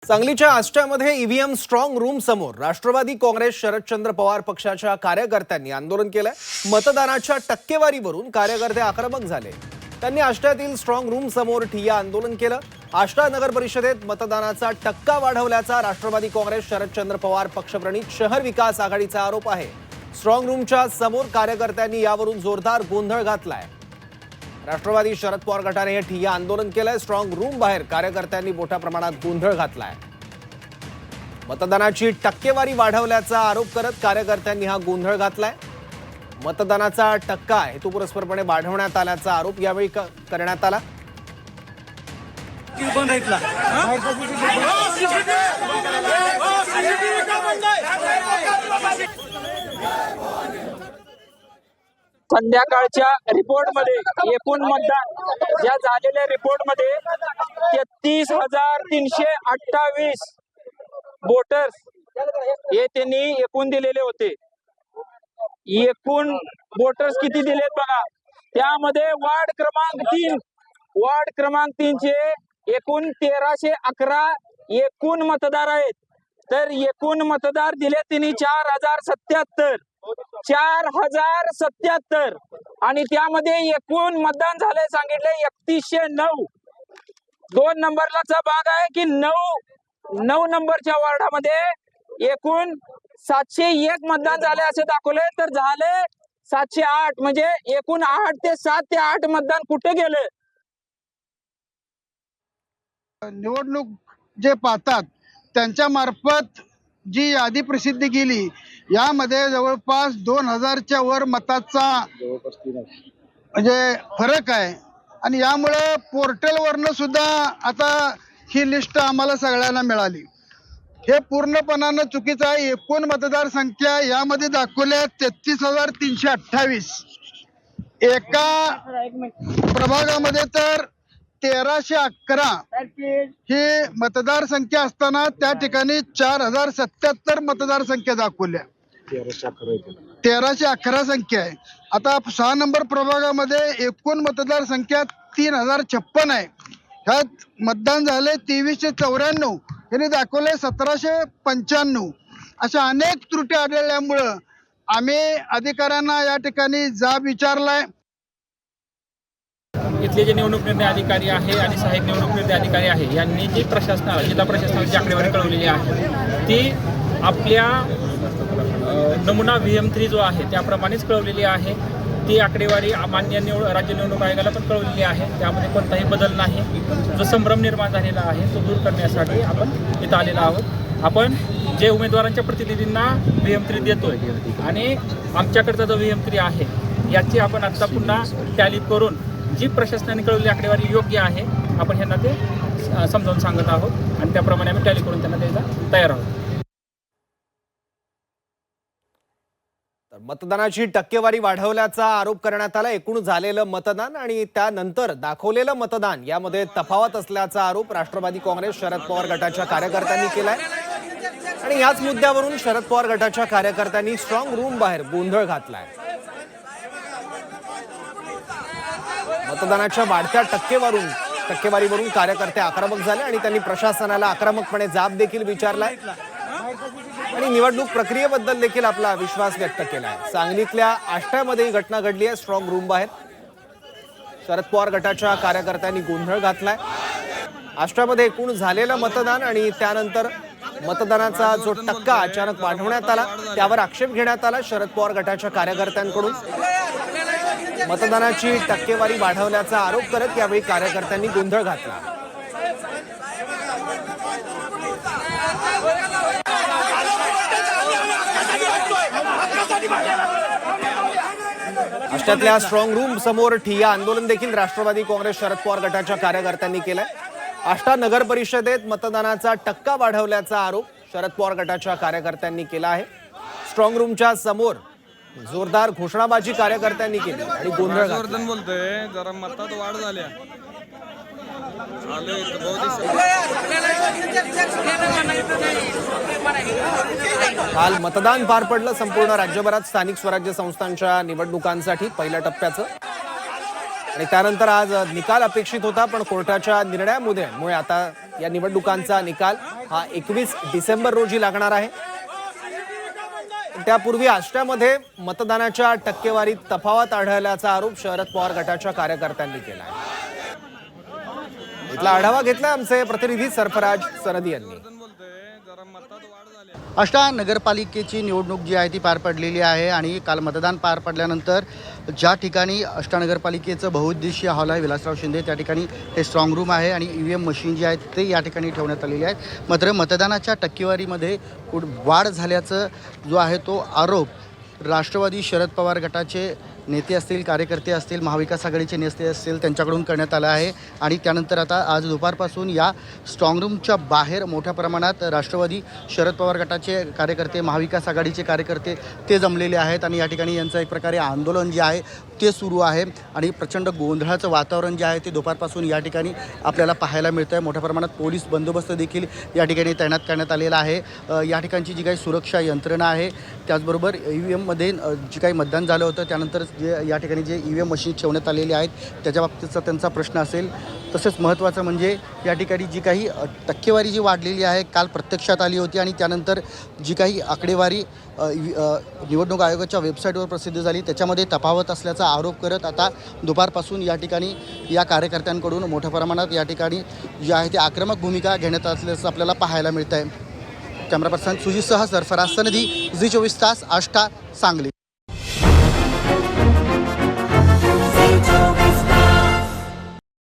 सांगलीच्या आष्ट्यामध्ये EVM strong room समोर राष्ट्रवादी काँग्रेस शरदचंद्र पवार पक्षाच्या कार्यकर्त्यांनी आंदोलन केलंय। मतदानाच्या टक्केवारीवरून कार्यकर्ते आक्रमक झाले। त्यांनी आष्ट्यातील स्ट्रॉंग रूम समोर ठिय्या आंदोलन केलं। आष्टा नगर परिषदेत मतदानाचा टक्का वाढवल्याचा राष्ट्रवादी काँग्रेस शरदचंद्र पवार पक्षप्रणीत शहर विकास आघाडीचा आरोप आहे। स्ट्रॉंग रूमच्या समोर कार्यकर्त्यांनी यावरून जोरदार गोंधळ घातलाय। राष्ट्रवादी शरद पवार गटाने हे ठिय्या आंदोलन केलंय। स्ट्रॉंग रूम बाहेर कार्यकर्त्यांनी मोठ्या प्रमाणात गोंधळ घातलाय। मतदानाची टक्केवारी वाढवल्याचा आरोप करत कार्यकर्त्यांनी हा गोंधळ घातलाय। मतदानाचा टक्का हेतुपुरस्सरपणे वाढवण्यात आल्याचा आरोप यावेळी करण्यात आला। संध्याकाळच्या रिपोर्टमध्ये एकूण मतदान या झालेल्या रिपोर्टमध्ये 33,328 वोटर्स हे त्यांनी एकूण दिलेले होते। एकूण वोटर्स किती दिलेत बघा। त्यामध्ये वार्ड क्रमांक 3 चे एकूण 1311 एकूण मतदार आहेत। तर एकूण मतदार दिले त्यांनी 4077 आणि त्यामध्ये एकूण मतदान झाले सांगितले 3109। 2 नंबरचा भाग आहे की 9 नंबरच्या वार्डामध्ये एकूण 701 मतदान झाले असे दाखवले। तर झाले 708, म्हणजे एकूण 7 ते 8 मतदान कुठे गेले। निवडणूक जे पाहतात त्यांच्या मार्फत जी यादी प्रसिद्ध केली यामध्ये जवळपास 2000च्या वर मताचा म्हणजे फरक आहे। आणि यामुळे पोर्टलवरनं सुद्धा आता ही लिस्ट आम्हाला सगळ्यांना मिळाली। हे पूर्णपणानं चुकीचं आहे। एकूण मतदार संख्या यामध्ये दाखवल्या 33,328। एका प्रभागामध्ये तर 1311 ही मतदार संख्या असताना त्या ठिकाणी 4077 मतदार संख्या दाखवल्या। 1311 संख्या आहे। आता 6 नंबर प्रभागामध्ये एकूण मतदार संख्या 3056 आहे। ह्यात मतदान झाले 2394, यांनी दाखवले 1795। अशा अनेक त्रुटी आढळल्यामुळं आम्ही अधिकाऱ्यांना या ठिकाणी जाब विचारलाय। इथले जे निवडणूक निर्णय अधिकारी आहे आणि सहाय्यक निवडणूक निर्णय अधिकारी आहे यांनी जी प्रशासनाला जिल्हा प्रशासनाची आकडेवारी कळवलेली आहे ती आपल्या नमुना VM3 जो आहे त्याप्रमाणेच कळवलेली आहे। ती आकडेवारी मान्य राज्य निवडणूक आयोगाला पण कळवलेली आहे। त्यामध्ये कोणताही बदल नाही। जो संभ्रम निर्माण झालेला आहे तो दूर करण्यासाठी आपण इथं आलेलो आहोत। आपण जे उमेदवारांच्या प्रतिनिधींना VM3 देतोय आणि आमच्याकडचा जो VM3 आहे याची आपण आता पुन्हा टॅली करून जी प्रशासनाने कळवलेली आकडेवारी योग्य आहे आपण ह्यांना ते समजावून सांगत आहोत आणि त्याप्रमाणे आम्ही टॅली करून त्यांना द्यायला तयार आहोत। तर मतदानाची टक्केवारी वाढवल्याचा आरोप करण्यात आला। एकूण झालेलं मतदान आणि त्यानंतर दाखवलेलं मतदान यामध्ये तफावत असल्याचा आरोप राष्ट्रवादी काँग्रेस शरद पवार गटाच्या कार्यकर्त्यांनी केलाय। आणि याच मुद्द्यावरून शरद पवार गटाच्या कार्यकर्त्यांनी स्ट्रॉंग रूम बाहेर गोंधळ घातलाय। मतदानाच्या वाढत्या टक्केवारीवरून कार्यकर्ते आक्रमक झाले आणि त्यांनी प्रशासनाला आक्रमकपणे जाब देखील विचारलाय आणि निवडणूक प्रक्रियेबद्दल देखील आपला विश्वास व्यक्त केलाय। सांगलीतल्या आष्ट्यामध्ये ही घटना घडली आहे। स्ट्रॉंग रूम बाहेर शरद पवार गटाच्या कार्यकर्त्यांनी गोंधळ घातलाय। आष्ट्यामध्ये एकूण झालेलं मतदान आणि त्यानंतर मतदानाचा जो टक्का अचानक वाढवण्यात आला त्यावर आक्षेप घेण्यात आला शरद पवार गटाच्या कार्यकर्त्यांकडून। मतदानाची टक्केवारी वाढवल्याचा आरोप करत यावेळी कार्यकर्त्यांनी गोंधळ घातला। आष्ट्यातल्या स्ट्रॉंग रूम समोर ठिय्या आंदोलन देखील राष्ट्रवादी काँग्रेस शरद पवार गटाच्या कार्यकर्त्यांनी केलंय। आष्टा नगर परिषदेत मतदानाचा टक्का वाढवल्याचा आरोप शरद पवार गटाच्या कार्यकर्त्यांनी केला आहे। स्ट्रॉंग रूमच्या समोर जोरदार घोषणाबाजी कार्यकर्त्यांनी केली आणि गोंधळ घातला। बोलतोय जरा मतात वाढ झाल्या। काल मतदान पार पडलं संपूर्ण राज्यभरात स्थानिक स्वराज्य संस्थांच्या निवडणुकांसाठी पहिल्या टप्प्याचं आणि त्यानंतर आज निकाल अपेक्षित होता पण कोर्टाच्या निर्णयामुळे आता या निवडणुकांचा निकाल हा 21 डिसेंबर रोजी लागणार आहे. त्यापूर्वी आष्ट्यामध्ये मतदानाच्या टक्केवारीत तफावत आढळल्याचा आरोप शरद पवार गटाच्या कार्यकर्त्यांनी केला आहे. इथला आढावा घेतला आमचे प्रतिनिधी सरफराज सरदी यांनी. जरा मतात वाढ झाली. आष्टा नगरपालिकेची निवडणूक जी आहे ती पार पडलेली आहे आणि काल मतदान पार पडल्यानंतर ज्या ठिकाणी आष्टा नगरपालिकेचं बहुउद्देशीय हॉल आहे विलासराव शिंदे त्या ठिकाणी हे स्ट्रॉंग रूम आहे आणि EVM मशीन जी आहेत ते या ठिकाणी ठेवण्यात आलेली आहेत. मात्र मतदानाच्या टक्केवारीमध्ये वाढ झाल्याचं जो आहे तो आरोप राष्ट्रवादी शरद पवार गटाचे नेते असतील, कार्यकर्ते असतील, महाविकास आघाडीचे नेते असतील त्यांच्याकडून करण्यात आला आहे. आणि त्यानंतर आता आज दुपारपासून या स्ट्रॉंग रूमच्या बाहेर मोठ्या प्रमाणात राष्ट्रवादी शरद पवार गटाचे कार्यकर्ते, महाविकास आघाडीचे कार्यकर्ते ते जमलेले आहेत आणि या ठिकाणी यांचं एक प्रकारे आंदोलन जे आहे ते सुरू आहे आणि प्रचंड गोंधळाचं वातावरण जे आहे ते दुपारपासून या ठिकाणी आपल्याला पाहायला मिळतं आहे. मोठ्या प्रमाणात पोलीस बंदोबस्त देखील या ठिकाणी तैनात करण्यात आलेला आहे. या ठिकाणची जी काही सुरक्षा यंत्रणा आहे त्याचबरोबर EVMमध्ये जे काही मतदान झालं होतं त्यानंतर जे या ठिकाणी जे EVM मशीन ठेवण्यात आलेली आहेत त्याच्या बाबतीतचा त्यांचा प्रश्न असेल. तसेच महत्त्वाचं म्हणजे या ठिकाणी जी काही टक्केवारी जी वाढलेली आहे काल प्रत्यक्षात आली होती आणि त्यानंतर जी काही आकडेवारी निवडणूक आयोगाच्या वेबसाईटवर प्रसिद्ध झाली त्याच्यामध्ये तफावत असल्याचा आरोप करत आता दुपारपासून या ठिकाणी या कार्यकर्त्यांकडून मोठ्या प्रमाणात या ठिकाणी जी आहे ती आक्रमक भूमिका घेण्यात असल्याचं आपल्याला पाहायला मिळतं आहे. कॅमेरा पर्सन सुजितसह सरफराज सनदी, झी 24 तास, आष्टा, सांगली.